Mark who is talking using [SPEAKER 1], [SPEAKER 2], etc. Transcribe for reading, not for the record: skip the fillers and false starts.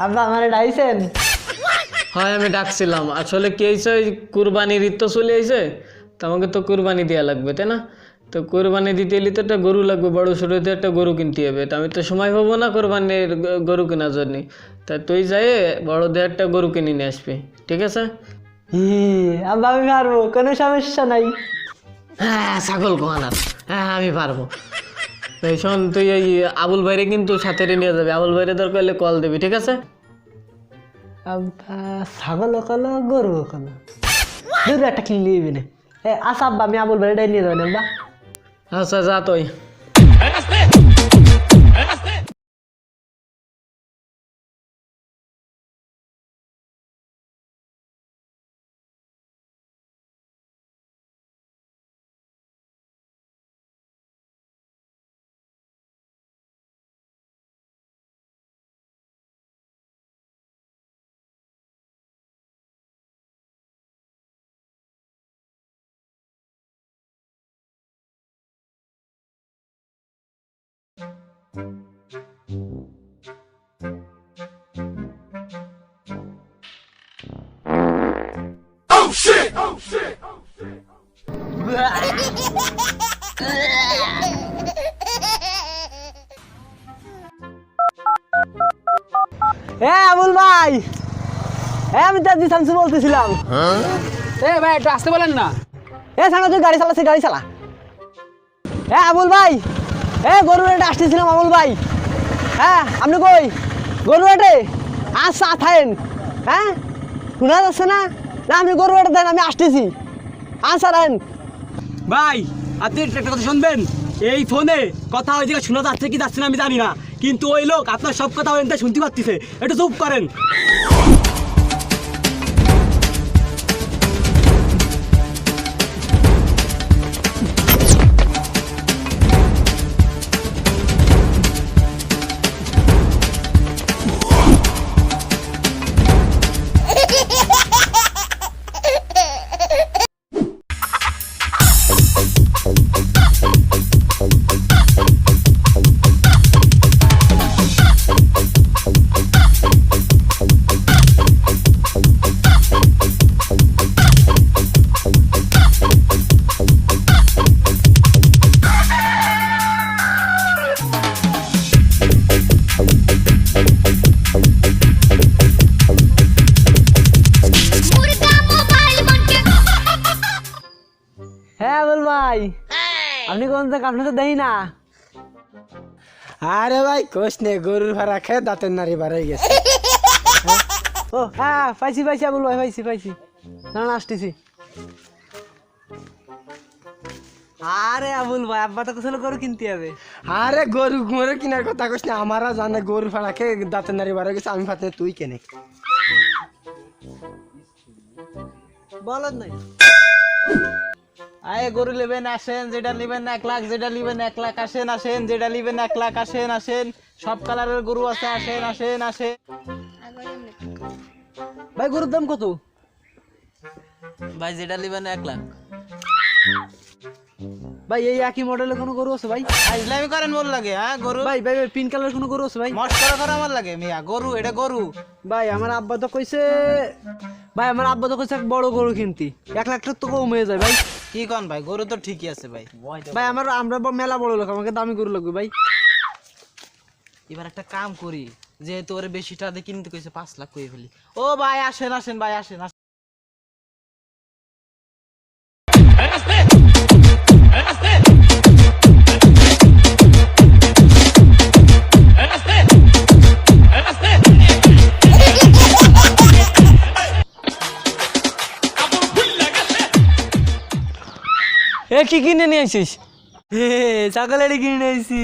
[SPEAKER 1] আব্বা আমারে ডাইছেন?
[SPEAKER 2] হয় আমি ডাকছিলাম, আসলে কি হয়েছে, ওই কুরবানির ঈদ তো চলে আইছে, তো আমাকে তো কুরবানি দেওয়া লাগবে, তাই না? তো কুরবানি দিতে এলে তো একটা গরু লাগবে, বড় সড়োতে একটা গরু কিনতে হবে, তো আমি তো সময় পাবো না কুরবানির গরু কেনার জন্য। তা তুই যাই বড়দের একটা গরু কিনে নিয়ে আসবি, ঠিক আছে?
[SPEAKER 1] আব্বা আমি পারবো, কোনো সমস্যা নাই।
[SPEAKER 2] হ্যাঁ ছাগল কোয়ানার, হ্যাঁ আমি পারবো। এই শোন, তুই এই আবুল ভাইরে কিন্তু সাথে নিয়ে যাবি, আবুল ভাইরে দরকার হলে কল দিবি, ঠিক আছে?
[SPEAKER 1] আব্বা ছাগল কলো গরু কলো দূর একটা কিনলে দিবি না। আচ্ছা আব্বা আমি আবুল বাড়িটাই নিয়ে যাবেন আব্বা।
[SPEAKER 2] আচ্ছা যা তুই।
[SPEAKER 1] আবুল ভাই, আমি তাজি শামসু বলতেছিলাম।
[SPEAKER 3] ভাই একটু আসতে বলেন না।
[SPEAKER 1] সামনে তুই গাড়ি চালাচ্ছিস, গাড়ি চালা। আবুল ভাই, গরু হাটে আসতেছিলাম আবুল ভাই। হ্যাঁ আপনি কই? গরু হাটে? আচ্ছা থাকেন। হ্যাঁ শোনা যাচ্ছে না? না আপনি গরু হাটে দেন, আমি আসতেছি। আচ্ছা রাখেন
[SPEAKER 3] ভাই আপনি একটা কথা শুনবেন, এই ফোনে কথা ওই জায়গায় শোনা যাচ্ছে কি যাচ্ছে না আমি জানি না, কিন্তু ওই লোক আপনার সব কথা ওই শুনতে পাচ্ছিছে, একটু চুপ করেন।
[SPEAKER 1] আবুল ভাই, আপনি কোন আপনি তো দেই না।
[SPEAKER 4] আরে ভাই কোষ নে, গরুর ভাড়া খেয়ে দাঁতের নারী বাড়াই গেছে।
[SPEAKER 1] ও হ্যাঁ পাইছি পাইছি আবুল ভাই, পাইছি পাইছি, না আসতেছি। আরে আবুল ভাই, আব্বা তো কোথাও গরু কিনতে হবে।
[SPEAKER 4] আরে গরু গরু কেনার কথা কোষ না, আমারা জানে গরুর ভাড়া খেয়ে দাঁতের নারী বাড়াই গেছে, আমি ভাবতে তুই কেনে
[SPEAKER 1] বলদ নাই।
[SPEAKER 5] আয়ে গরু নেবেন আসেন, যেটা নেবেন 1 লাখ, যেটা নেবেন 1 লাখ আসেন আসেন, যেটা নেবেন 1 লাখ আসেন আসেন, সব কালারের গরু আছে, আসেন আসেন আসেন।
[SPEAKER 1] ভাই গরুর দাম কত?
[SPEAKER 5] ভাই যেটা নেবেন 1 লাখ।
[SPEAKER 1] ভাই এই একই মডেলের কোনো গরু আছে ভাই?
[SPEAKER 5] ইসলামি করেন মোর লাগে, হ্যাঁ গরু
[SPEAKER 1] ভাই ভাই ভাই পিঙ্ক কালারের কোনো গরু আছে ভাই?
[SPEAKER 5] মস্করা করা আমার লাগে মিয়া, গরু এটা গরু।
[SPEAKER 1] ভাই আমার আব্বা তো কইছে, ভাই আমার আব্বা তো কইছে এক বড় গরু কিনতি, 1 লাখ টাকা তো কম হয়ে যায় ভাই।
[SPEAKER 5] কি কোন ভাই, গরু তো ঠিকই আছে ভাই।
[SPEAKER 1] ভাই আমরা মেলা বড় লোক, আমাকে দামি গরু লাগবে ভাই।
[SPEAKER 5] এবার একটা কাম করি, যেহেতু ওরে বেশি টাকা দিয়ে কিনতে কইছে 5 লাখ কই ফেলি। ও ভাই আসেন আসেন ভাই আসেন আসেন।
[SPEAKER 1] কি কিনে নিয়ে আসিস? ছাগলেরই কিনে নিয়ে আসি।